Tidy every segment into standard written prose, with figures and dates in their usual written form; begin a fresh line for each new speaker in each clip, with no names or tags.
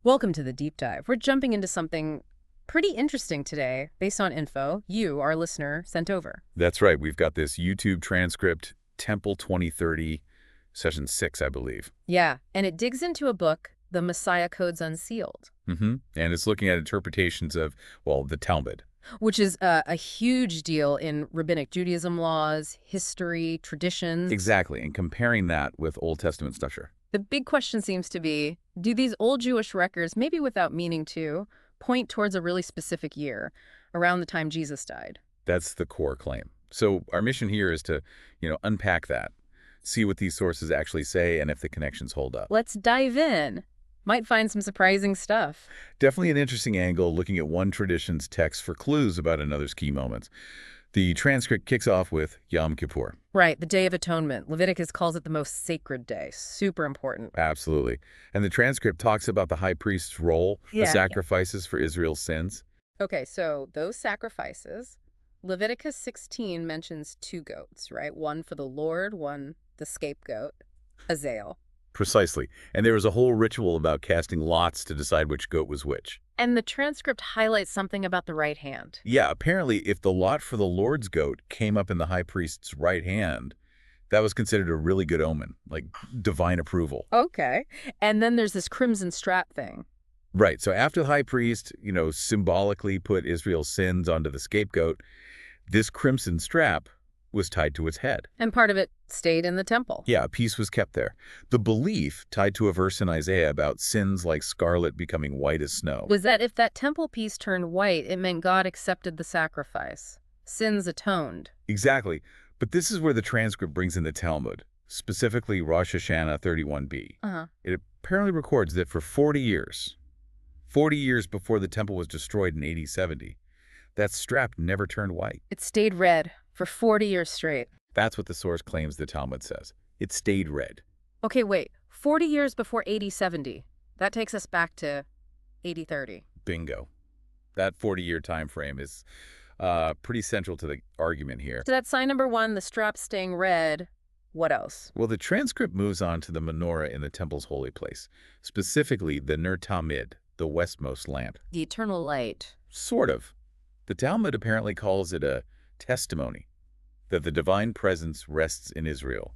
Welcome to the deep dive. We're jumping into something pretty interesting today based on info you, our listener, sent over.
That's right. We've got this YouTube transcript, Temple 2030, Session 6, I believe.
Yeah, and it digs into a book, The Messiah Codes Unsealed,
And it's looking at interpretations of, well, the Talmud.
which is a huge deal in rabbinic Judaism laws, history, traditions.
Exactly, and comparing that with Old Testament structure.
The big question seems to be, do these old Jewish records, maybe without meaning to, point towards a really specific year, around the time Jesus died?
That's the core claim. So our mission here is to, unpack that, see what these sources actually say and if the connections hold up.
Let's dive in. Might find some surprising stuff.
Definitely an interesting angle looking at one tradition's text for clues about another's key moments. The transcript kicks off with Yom Kippur.
Right, the Day of Atonement. Leviticus calls it the most sacred day. Super important.
Absolutely. And the transcript talks about the high priest's role, the
Yeah.
sacrifices for Israel's sins.
Okay, so those sacrifices, Leviticus 16 mentions two goats, right? One for the Lord, one the scapegoat, Azazel.
Precisely. And there was a whole ritual about casting lots to decide which goat was which.
And the transcript highlights something about the right hand.
Yeah, apparently if the lot for the Lord's goat came up in the high priest's right hand, that was considered a really good omen, like divine approval.
Okay. And then there's this crimson strap thing.
Right. So after the high priest, symbolically put Israel's sins onto the scapegoat, this crimson strap was tied to its head.
And part of it stayed in the temple.
Yeah, a piece was kept there. The belief tied to a verse in Isaiah about sins like scarlet becoming white as snow.
Was that if that temple piece turned white, it meant God accepted the sacrifice. Sins atoned.
Exactly. But this is where the transcript brings in the Talmud, specifically Rosh Hashanah 31b.
Uh-huh.
It apparently records that for 40 years before the temple was destroyed in AD 70, that strap never turned white.
It stayed red for 40 years straight.
That's what the source claims the Talmud says. It stayed red.
Okay, wait. 40 years before AD 70. That takes us back to AD 30.
Bingo. That 40-year time frame is pretty central to the argument here.
So that's sign number one, the strap staying red. What else?
Well, the transcript moves on to the menorah in the temple's holy place, specifically the Ner Tamid, the westmost lamp.
The eternal light.
Sort of. The Talmud apparently calls it a testimony that the divine presence rests in Israel.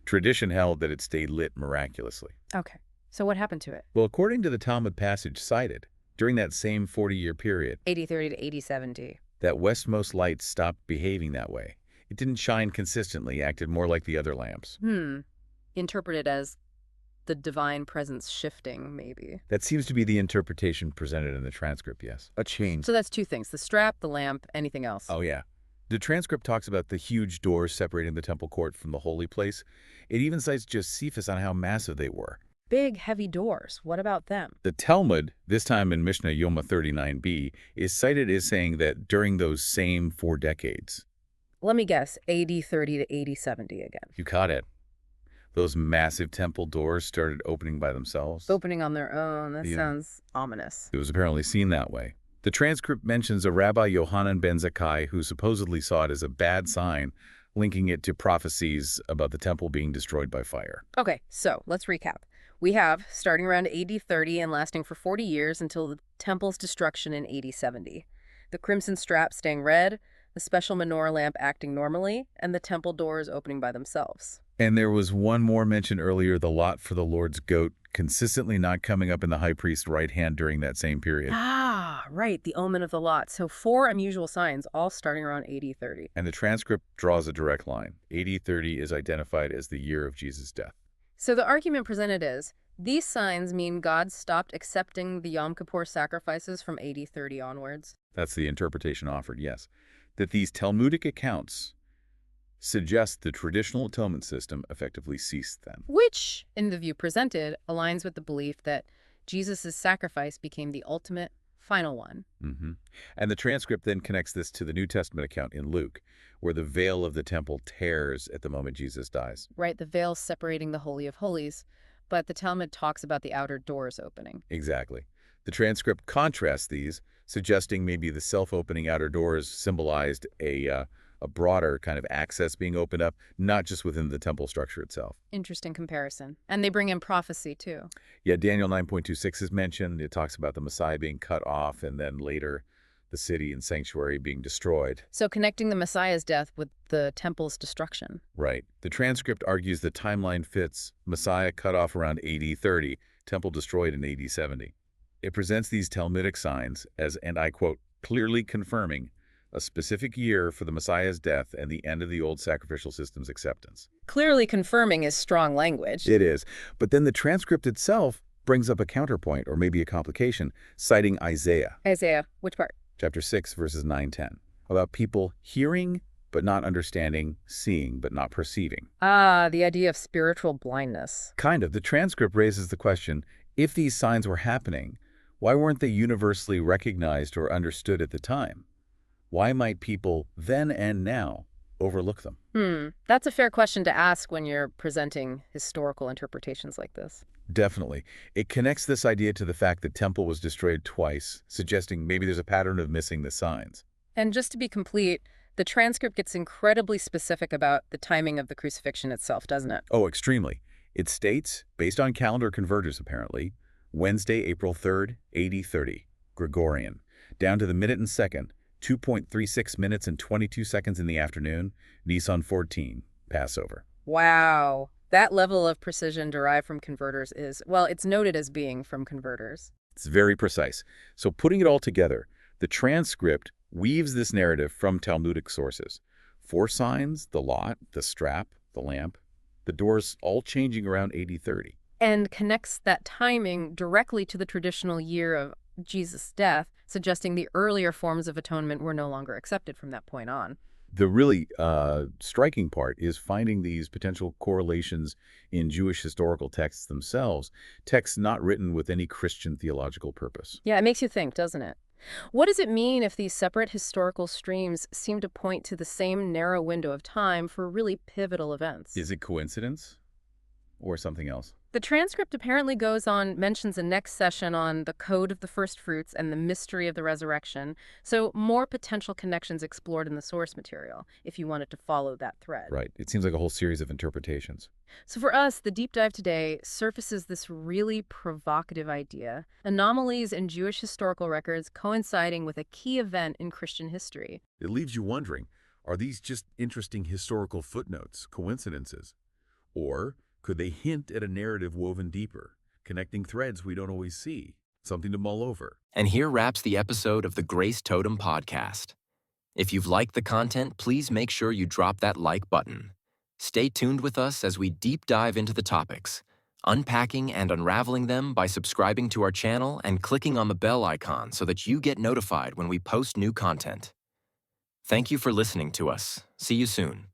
Tradition held that it stayed lit miraculously.
Okay. So what happened to it?
Well, according to the Talmud passage cited, during that same 40-year period,
AD 30 to AD 70.
that westmost light stopped behaving that way. It didn't shine consistently, acted more like the other lamps.
Interpreted as the divine presence shifting, maybe.
That seems to be the interpretation presented in the transcript, yes. A change.
So that's two things, the strap, the lamp, anything else.
Oh, yeah. The transcript talks about the huge doors separating the temple court from the holy place. It even cites Josephus on how massive they were.
Big, heavy doors. What about them?
The Talmud, this time in Mishnah Yoma 39b, is cited as saying that during those same 4 decades,
Let me guess, AD 30 to AD 70 again.
you caught it, those massive temple doors started opening by themselves.
Opening on their own. That
Yeah.
sounds ominous.
It was apparently seen that way. The transcript mentions a Rabbi Yohanan ben Zakkai who supposedly saw it as a bad sign, linking it to prophecies about the temple being destroyed by fire.
Okay, so let's recap. We have starting around AD 30 and lasting for 40 years until the temple's destruction in AD 70. The crimson strap staying red, the special menorah lamp acting normally, and the temple doors opening by themselves.
And there was one more mentioned earlier, the lot for the Lord's goat, consistently not coming up in the high priest's right hand during that same period.
Ah, right, the omen of the lot. So 4 unusual signs, all starting around AD 30.
And the transcript draws a direct line. AD 30 is identified as the year of Jesus' death.
So the argument presented is, these signs mean God stopped accepting the Yom Kippur sacrifices from AD 30 onwards.
That's the interpretation offered, yes. That these Talmudic accounts suggest the traditional atonement system effectively ceased then.
Which, in the view presented, aligns with the belief that Jesus' sacrifice became the ultimate, final one.
And the transcript then connects this to the New Testament account in Luke, where the veil of the temple tears at the moment Jesus dies.
Right, the veil separating the Holy of Holies, but the Talmud talks about the outer doors opening.
Exactly. The transcript contrasts these, suggesting maybe the self-opening outer doors symbolized a a broader kind of access being opened up, not just within the temple structure itself.
Interesting comparison. And they bring in prophecy, too.
Yeah, Daniel 9.26 is mentioned. It talks about the Messiah being cut off and then later the city and sanctuary being destroyed.
So connecting the Messiah's death with the temple's destruction.
Right. The transcript argues the timeline fits. Messiah cut off around AD 30, temple destroyed in AD 70. It presents these Talmudic signs as, and I quote, clearly confirming a specific year for the Messiah's death and the end of the old sacrificial system's acceptance.
Clearly confirming is strong language.
It is. But then the transcript itself brings up a counterpoint, or maybe a complication, citing Isaiah.
Isaiah, which part?
Chapter 6, verses 9-10, about people hearing but not understanding, seeing but not perceiving.
Ah, the idea of spiritual blindness.
Kind of. The transcript raises the question, if these signs were happening, why weren't they universally recognized or understood at the time? Why might people then and now overlook them?
That's a fair question to ask when you're presenting historical interpretations like this.
Definitely. It connects this idea to the fact that temple was destroyed twice, suggesting maybe there's a pattern of missing the signs.
And just to be complete, the transcript gets incredibly specific about the timing of the crucifixion itself, doesn't it?
Oh, extremely. It states, based on calendar converters apparently, Wednesday, April 3rd, AD 30, Gregorian, down to the minute and second, 2.36 minutes and 22 seconds in the afternoon, Nisan 14, Passover.
Wow. That level of precision derived from converters is, well, it's noted as being from converters.
It's very precise. So putting it all together, the transcript weaves this narrative from Talmudic sources. 4 signs, the lot, the strap, the lamp, the doors all changing around AD 30.
And connects that timing directly to the traditional year of Jesus' death, suggesting the earlier forms of atonement were no longer accepted from that point on.
The really striking part is finding these potential correlations in Jewish historical texts themselves, texts not written with any Christian theological purpose.
Yeah, it makes you think, doesn't it? What does it mean if these separate historical streams seem to point to the same narrow window of time for really pivotal events?
Is it coincidence or something else?
The transcript apparently mentions a next session on the code of the first fruits and the mystery of the resurrection, so more potential connections explored in the source material, if you wanted to follow that thread.
Right. It seems like a whole series of interpretations.
So for us, the deep dive today surfaces this really provocative idea: anomalies in Jewish historical records coinciding with a key event in Christian history.
It leaves you wondering, are these just interesting historical footnotes, coincidences? Or could they hint at a narrative woven deeper, connecting threads we don't always see? Something to mull over.
And here wraps the episode of the Grace Totem podcast. If you've liked the content, please make sure you drop that like button. Stay tuned with us as we deep dive into the topics, unpacking and unraveling them by subscribing to our channel and clicking on the bell icon so that you get notified when we post new content. Thank you for listening to us. See you soon.